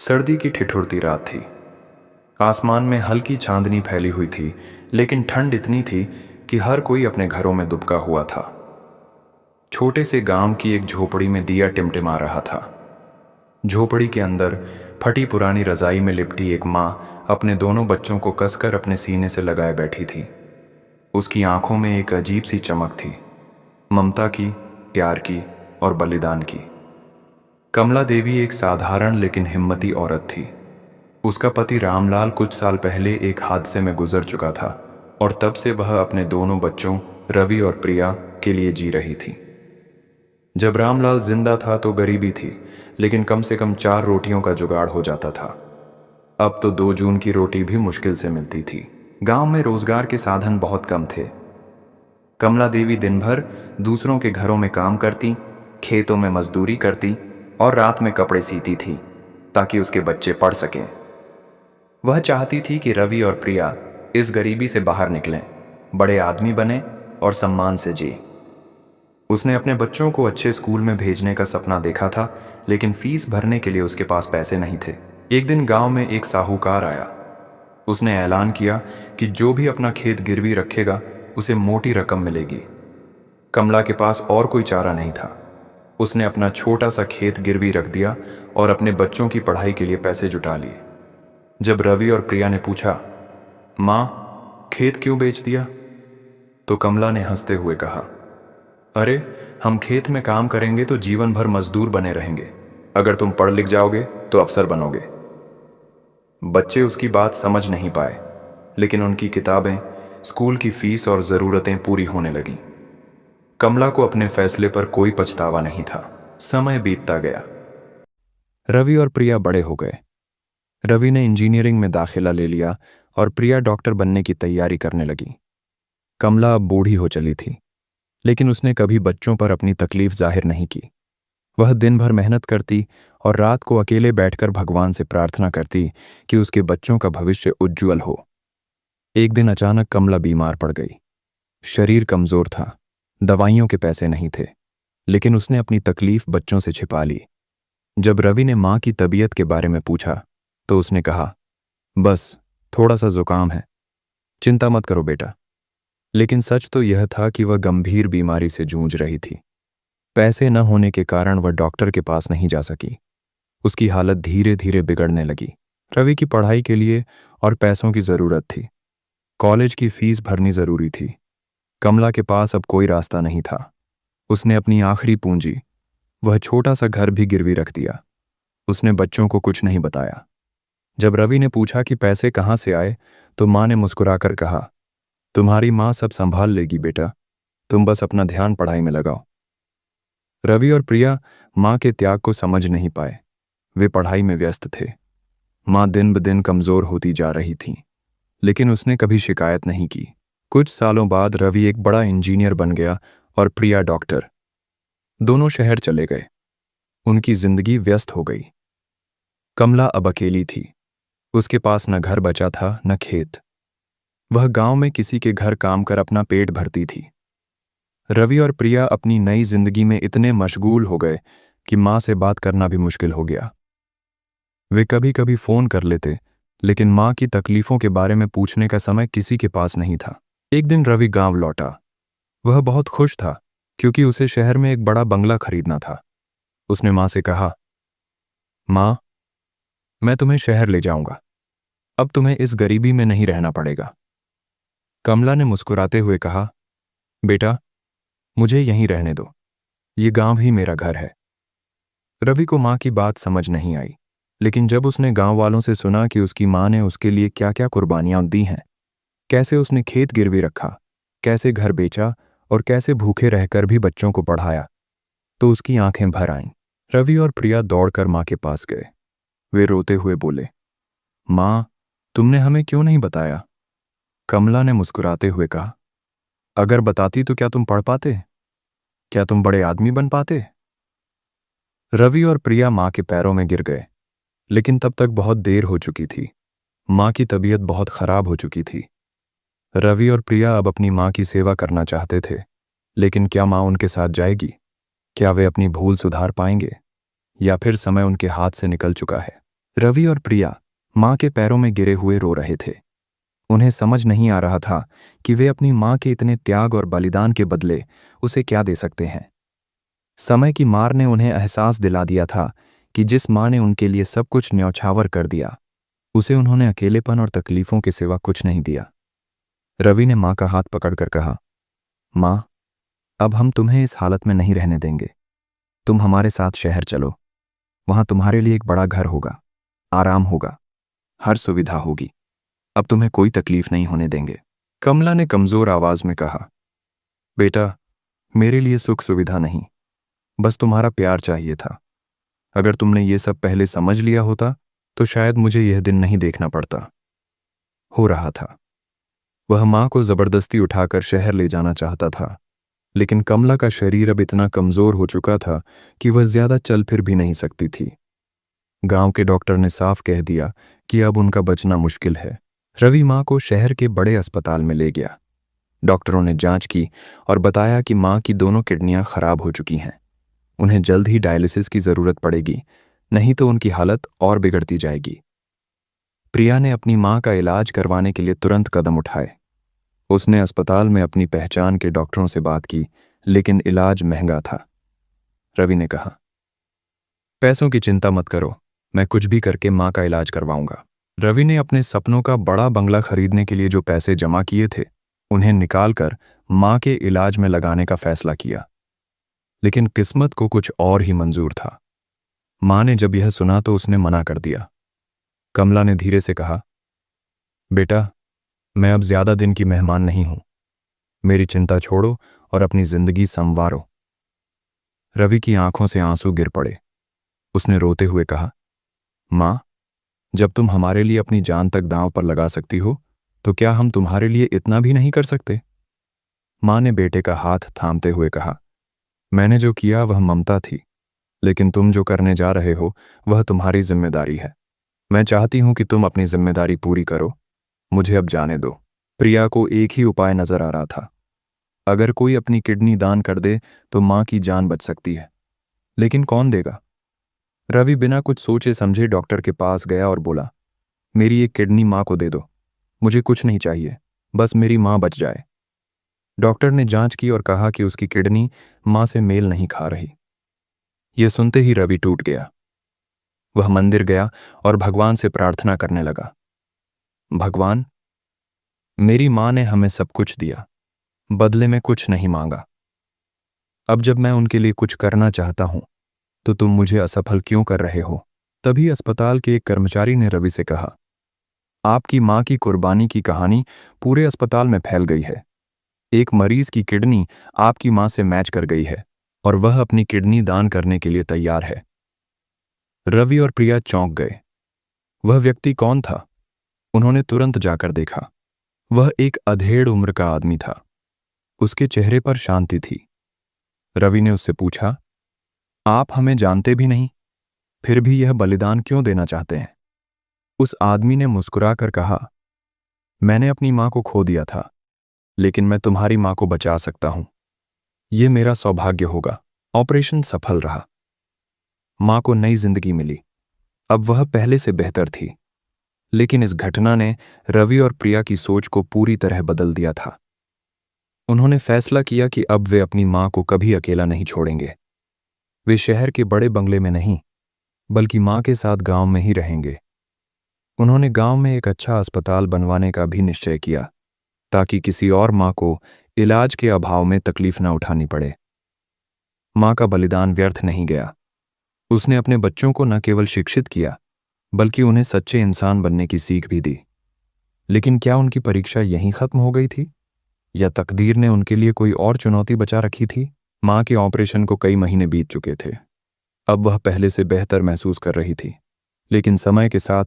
सर्दी की ठिठुरती रात थी। आसमान में हल्की चांदनी फैली हुई थी, लेकिन ठंड इतनी थी कि हर कोई अपने घरों में दुबका हुआ था। छोटे से गांव की एक झोपड़ी में दिया टिमटिमा रहा था। झोपड़ी के अंदर फटी पुरानी रजाई में लिपटी एक माँ अपने दोनों बच्चों को कसकर अपने सीने से लगाए बैठी थी। उसकी आंखों में एक अजीब सी चमक थी, ममता की, प्यार की और बलिदान की। कमला देवी एक साधारण लेकिन हिम्मती औरत थी। उसका पति रामलाल कुछ साल पहले एक हादसे में गुजर चुका था और तब से वह अपने दोनों बच्चों रवि और प्रिया के लिए जी रही थी। जब रामलाल जिंदा था तो गरीबी थी, लेकिन कम से कम 4 रोटियों का जुगाड़ हो जाता था। अब तो 2 जून की रोटी भी मुश्किल से मिलती थी। गांव में रोजगार के साधन बहुत कम थे। कमला देवी दिन भर दूसरों के घरों में काम करती, खेतों में मजदूरी करती और रात में कपड़े सीती थी ताकि उसके बच्चे पढ़ सकें। वह चाहती थी कि रवि और प्रिया इस गरीबी से बाहर निकलें, बड़े आदमी बने और सम्मान से जिए। उसने अपने बच्चों को अच्छे स्कूल में भेजने का सपना देखा था, लेकिन फीस भरने के लिए उसके पास पैसे नहीं थे। एक दिन गांव में एक साहूकार आया। उसने ऐलान किया कि जो भी अपना खेत गिरवी रखेगा उसे मोटी रकम मिलेगी। कमला के पास और कोई चारा नहीं था। उसने अपना छोटा सा खेत गिरवी रख दिया और अपने बच्चों की पढ़ाई के लिए पैसे जुटा लिए। जब रवि और प्रिया ने पूछा, माँ, खेत क्यों बेच दिया? तो कमला ने हंसते हुए कहा, अरे, हम खेत में काम करेंगे तो जीवन भर मजदूर बने रहेंगे। अगर तुम पढ़ लिख जाओगे तो अफसर बनोगे। बच्चे उसकी बात समझ नहीं पाए, लेकिन उनकी किताबें, स्कूल की फीस और ज़रूरतें पूरी होने लगीं। कमला को अपने फैसले पर कोई पछतावा नहीं था। समय बीतता गया। रवि और प्रिया बड़े हो गए। रवि ने इंजीनियरिंग में दाखिला ले लिया और प्रिया डॉक्टर बनने की तैयारी करने लगी। कमला अब बूढ़ी हो चली थी, लेकिन उसने कभी बच्चों पर अपनी तकलीफ जाहिर नहीं की। वह दिन भर मेहनत करती और रात को अकेले बैठकर भगवान से प्रार्थना करती कि उसके बच्चों का भविष्य उज्ज्वल हो। एक दिन अचानक कमला बीमार पड़ गई। शरीर कमजोर था, दवाइयों के पैसे नहीं थे, लेकिन उसने अपनी तकलीफ बच्चों से छिपा ली। जब रवि ने माँ की तबीयत के बारे में पूछा तो उसने कहा, बस थोड़ा सा जुकाम है, चिंता मत करो बेटा। लेकिन सच तो यह था कि वह गंभीर बीमारी से जूझ रही थी। पैसे न होने के कारण वह डॉक्टर के पास नहीं जा सकी। उसकी हालत धीरे धीरे बिगड़ने लगी। रवि की पढ़ाई के लिए और पैसों की जरूरत थी। कॉलेज की फीस भरनी जरूरी थी। कमला के पास अब कोई रास्ता नहीं था। उसने अपनी आखिरी पूंजी, वह छोटा सा घर भी गिरवी रख दिया। उसने बच्चों को कुछ नहीं बताया। जब रवि ने पूछा कि पैसे कहाँ से आए, तो माँ ने मुस्कुराकर कहा, तुम्हारी माँ सब संभाल लेगी बेटा, तुम बस अपना ध्यान पढ़ाई में लगाओ। रवि और प्रिया माँ के त्याग को समझ नहीं पाए। वे पढ़ाई में व्यस्त थे। माँ दिन ब दिन कमजोर होती जा रही थी, लेकिन उसने कभी शिकायत नहीं की। कुछ सालों बाद रवि एक बड़ा इंजीनियर बन गया और प्रिया डॉक्टर। दोनों शहर चले गए। उनकी जिंदगी व्यस्त हो गई। कमला अब अकेली थी। उसके पास न घर बचा था न खेत। वह गांव में किसी के घर काम कर अपना पेट भरती थी। रवि और प्रिया अपनी नई जिंदगी में इतने मशगूल हो गए कि माँ से बात करना भी मुश्किल हो गया। वे कभी कभी फोन कर लेते, लेकिन माँ की तकलीफों के बारे में पूछने का समय किसी के पास नहीं था। एक दिन रवि गांव लौटा। वह बहुत खुश था क्योंकि उसे शहर में एक बड़ा बंगला खरीदना था। उसने माँ से कहा, माँ, मैं तुम्हें शहर ले जाऊंगा। अब तुम्हें इस गरीबी में नहीं रहना पड़ेगा। कमला ने मुस्कुराते हुए कहा, बेटा, मुझे यहीं रहने दो। ये गांव ही मेरा घर है। रवि को माँ की बात समझ नहीं आई, लेकिन जब उसने गांव वालों से सुना कि उसकी माँ ने उसके लिए क्या क्या कुर्बानियां दी हैं, कैसे उसने खेत गिरवी रखा, कैसे घर बेचा और कैसे भूखे रहकर भी बच्चों को पढ़ाया, तो उसकी आंखें भर आईं। रवि और प्रिया दौड़कर माँ के पास गए। वे रोते हुए बोले, माँ, तुमने हमें क्यों नहीं बताया? कमला ने मुस्कुराते हुए कहा, अगर बताती तो क्या तुम पढ़ पाते? क्या तुम बड़े आदमी बन पाते? रवि और प्रिया माँ के पैरों में गिर गए, लेकिन तब तक बहुत देर हो चुकी थी। माँ की तबीयत बहुत खराब हो चुकी थी। रवि और प्रिया अब अपनी माँ की सेवा करना चाहते थे, लेकिन क्या माँ उनके साथ जाएगी? क्या वे अपनी भूल सुधार पाएंगे, या फिर समय उनके हाथ से निकल चुका है? रवि और प्रिया माँ के पैरों में गिरे हुए रो रहे थे। उन्हें समझ नहीं आ रहा था कि वे अपनी माँ के इतने त्याग और बलिदान के बदले उसे क्या दे सकते हैं। समय की मार ने उन्हें एहसास दिला दिया था कि जिस माँ ने उनके लिए सब कुछ न्यौछावर कर दिया, उसे उन्होंने अकेलेपन और तकलीफों के सिवा कुछ नहीं दिया। रवि ने माँ का हाथ पकड़कर कहा, माँ, अब हम तुम्हें इस हालत में नहीं रहने देंगे। तुम हमारे साथ शहर चलो। वहां तुम्हारे लिए एक बड़ा घर होगा, आराम होगा, हर सुविधा होगी। अब तुम्हें कोई तकलीफ नहीं होने देंगे। कमला ने कमजोर आवाज में कहा, बेटा, मेरे लिए सुख सुविधा नहीं, बस तुम्हारा प्यार चाहिए था। अगर तुमने ये सब पहले समझ लिया होता तो शायद मुझे यह दिन नहीं देखना पड़ता। हो रहा था, वह माँ को जबरदस्ती उठाकर शहर ले जाना चाहता था, लेकिन कमला का शरीर अब इतना कमजोर हो चुका था कि वह ज्यादा चल फिर भी नहीं सकती थी। गांव के डॉक्टर ने साफ कह दिया कि अब उनका बचना मुश्किल है। रवि माँ को शहर के बड़े अस्पताल में ले गया। डॉक्टरों ने जांच की और बताया कि माँ की दोनों किडनियां खराब हो चुकी हैं। उन्हें जल्द ही डायलिसिस की जरूरत पड़ेगी, नहीं तो उनकी हालत और बिगड़ती जाएगी। प्रिया ने अपनी माँ का इलाज करवाने के लिए तुरंत कदम उठाए। उसने अस्पताल में अपनी पहचान के डॉक्टरों से बात की, लेकिन इलाज महंगा था। रवि ने कहा, पैसों की चिंता मत करो, मैं कुछ भी करके माँ का इलाज करवाऊंगा। रवि ने अपने सपनों का बड़ा बंगला खरीदने के लिए जो पैसे जमा किए थे, उन्हें निकालकर माँ के इलाज में लगाने का फैसला किया। लेकिन किस्मत को कुछ और ही मंजूर था। माँ ने जब यह सुना तो उसने मना कर दिया। कमला ने धीरे से कहा, बेटा, मैं अब ज्यादा दिन की मेहमान नहीं हूं। मेरी चिंता छोड़ो और अपनी जिंदगी संवारो। रवि की आंखों से आंसू गिर पड़े। उसने रोते हुए कहा, माँ, जब तुम हमारे लिए अपनी जान तक दांव पर लगा सकती हो, तो क्या हम तुम्हारे लिए इतना भी नहीं कर सकते? माँ ने बेटे का हाथ थामते हुए कहा, मैंने जो किया वह ममता थी, लेकिन तुम जो करने जा रहे हो वह तुम्हारी जिम्मेदारी है। मैं चाहती हूं कि तुम अपनी जिम्मेदारी पूरी करो। मुझे अब जाने दो। प्रिया को एक ही उपाय नजर आ रहा था। अगर कोई अपनी किडनी दान कर दे तो माँ की जान बच सकती है, लेकिन कौन देगा? रवि बिना कुछ सोचे समझे डॉक्टर के पास गया और बोला, मेरी एक किडनी माँ को दे दो। मुझे कुछ नहीं चाहिए, बस मेरी माँ बच जाए। डॉक्टर ने जांच की और कहा कि उसकी किडनी माँ से मेल नहीं खा रही। यह सुनते ही रवि टूट गया। वह मंदिर गया और भगवान से प्रार्थना करने लगा, भगवान, मेरी माँ ने हमें सब कुछ दिया, बदले में कुछ नहीं मांगा। अब जब मैं उनके लिए कुछ करना चाहता हूं तो तुम मुझे असफल क्यों कर रहे हो? तभी अस्पताल के एक कर्मचारी ने रवि से कहा, आपकी माँ की कुर्बानी की कहानी पूरे अस्पताल में फैल गई है। एक मरीज की किडनी आपकी माँ से मैच कर गई है और वह अपनी किडनी दान करने के लिए तैयार है। रवि और प्रिया चौंक गए। वह व्यक्ति कौन था? उन्होंने तुरंत जाकर देखा। वह एक अधेड़ उम्र का आदमी था। उसके चेहरे पर शांति थी। रवि ने उससे पूछा, आप हमें जानते भी नहीं, फिर भी यह बलिदान क्यों देना चाहते हैं? उस आदमी ने मुस्कुराकर कहा, मैंने अपनी माँ को खो दिया था, लेकिन मैं तुम्हारी माँ को बचा सकता हूं। यह मेरा सौभाग्य होगा। ऑपरेशन सफल रहा। माँ को नई जिंदगी मिली। अब वह पहले से बेहतर थी। लेकिन इस घटना ने रवि और प्रिया की सोच को पूरी तरह बदल दिया था। उन्होंने फैसला किया कि अब वे अपनी माँ को कभी अकेला नहीं छोड़ेंगे। वे शहर के बड़े बंगले में नहीं, बल्कि माँ के साथ गांव में ही रहेंगे। उन्होंने गांव में एक अच्छा अस्पताल बनवाने का भी निश्चय किया, ताकि किसी और माँ को इलाज के अभाव में तकलीफ न उठानी पड़े। माँ का बलिदान व्यर्थ नहीं गया। उसने अपने बच्चों को न केवल शिक्षित किया, बल्कि उन्हें सच्चे इंसान बनने की सीख भी दी। लेकिन क्या उनकी परीक्षा यहीं खत्म हो गई थी, या तकदीर ने उनके लिए कोई और चुनौती बचा रखी थी? माँ के ऑपरेशन को कई महीने बीत चुके थे। अब वह पहले से बेहतर महसूस कर रही थी। लेकिन समय के साथ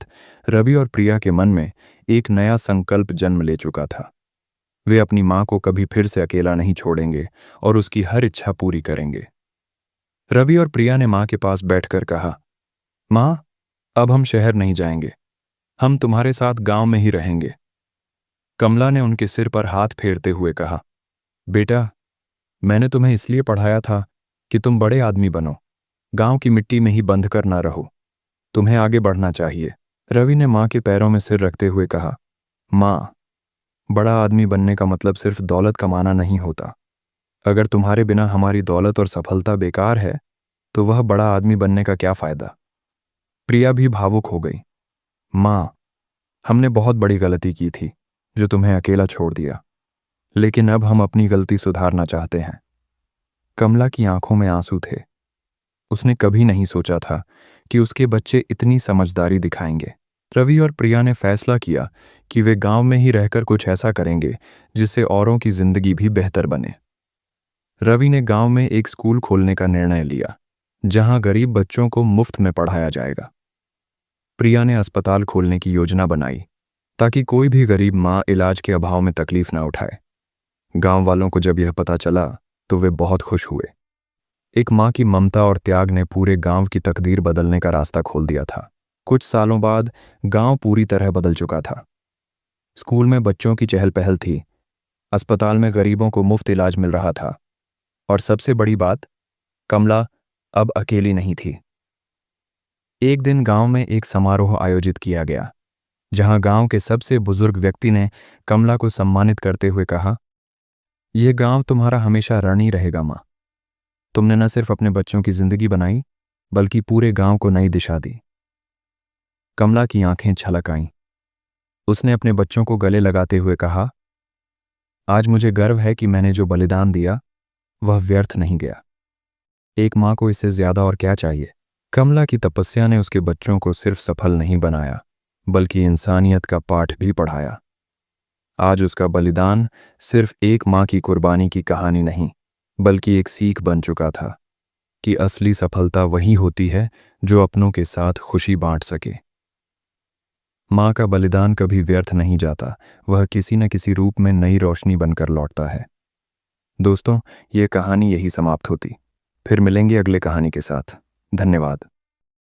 रवि और प्रिया के मन में एक नया संकल्प जन्म ले चुका था। वे अपनी माँ को कभी फिर से अकेला नहीं छोड़ेंगे और उसकी हर इच्छा पूरी करेंगे। रवि और प्रिया ने माँ के पास बैठकर कहा, माँ, अब हम शहर नहीं जाएंगे। हम तुम्हारे साथ गांव में ही रहेंगे। कमला ने उनके सिर पर हाथ फेरते हुए कहा, बेटा, मैंने तुम्हें इसलिए पढ़ाया था कि तुम बड़े आदमी बनो, गांव की मिट्टी में ही बंध कर ना रहो। तुम्हें आगे बढ़ना चाहिए। रवि ने माँ के पैरों में सिर रखते हुए कहा, माँ, बड़ा आदमी बनने का मतलब सिर्फ दौलत कमाना नहीं होता। अगर तुम्हारे बिना हमारी दौलत और सफलता बेकार है तो वह बड़ा आदमी बनने का क्या फायदा। प्रिया भी भावुक हो गई। माँ, हमने बहुत बड़ी गलती की थी जो तुम्हें अकेला छोड़ दिया, लेकिन अब हम अपनी गलती सुधारना चाहते हैं। कमला की आंखों में आंसू थे। उसने कभी नहीं सोचा था कि उसके बच्चे इतनी समझदारी दिखाएंगे। रवि और प्रिया ने फैसला किया कि वे गांव में ही रहकर कुछ ऐसा करेंगे जिससे औरों की जिंदगी भी बेहतर बने। रवि ने गांव में एक स्कूल खोलने का निर्णय लिया जहां गरीब बच्चों को मुफ्त में पढ़ाया जाएगा। प्रिया ने अस्पताल खोलने की योजना बनाई ताकि कोई भी गरीब माँ इलाज के अभाव में तकलीफ न उठाए। गांव वालों को जब यह पता चला तो वे बहुत खुश हुए। एक माँ की ममता और त्याग ने पूरे गांव की तकदीर बदलने का रास्ता खोल दिया था। कुछ सालों बाद गांव पूरी तरह बदल चुका था। स्कूल में बच्चों की चहल पहल थी, अस्पताल में गरीबों को मुफ्त इलाज मिल रहा था, और सबसे बड़ी बात, कमला अब अकेली नहीं थी। एक दिन गांव में एक समारोह आयोजित किया गया जहां गांव के सबसे बुजुर्ग व्यक्ति ने कमला को सम्मानित करते हुए कहा, यह गांव तुम्हारा हमेशा ऋणी रहेगा माँ। तुमने न सिर्फ अपने बच्चों की जिंदगी बनाई बल्कि पूरे गांव को नई दिशा दी। कमला की आंखें छलक आईं। उसने अपने बच्चों को गले लगाते हुए कहा, आज मुझे गर्व है कि मैंने जो बलिदान दिया वह व्यर्थ नहीं गया। एक माँ को इससे ज्यादा और क्या चाहिए। कमला की तपस्या ने उसके बच्चों को सिर्फ सफल नहीं बनाया बल्कि इंसानियत का पाठ भी पढ़ाया। आज उसका बलिदान सिर्फ एक माँ की कुर्बानी की कहानी नहीं बल्कि एक सीख बन चुका था कि असली सफलता वही होती है जो अपनों के साथ खुशी बांट सके। माँ का बलिदान कभी व्यर्थ नहीं जाता, वह किसी न किसी रूप में नई रोशनी बनकर लौटता है। दोस्तों, ये कहानी यही समाप्त होती। फिर मिलेंगे अगले कहानी के साथ। धन्यवाद।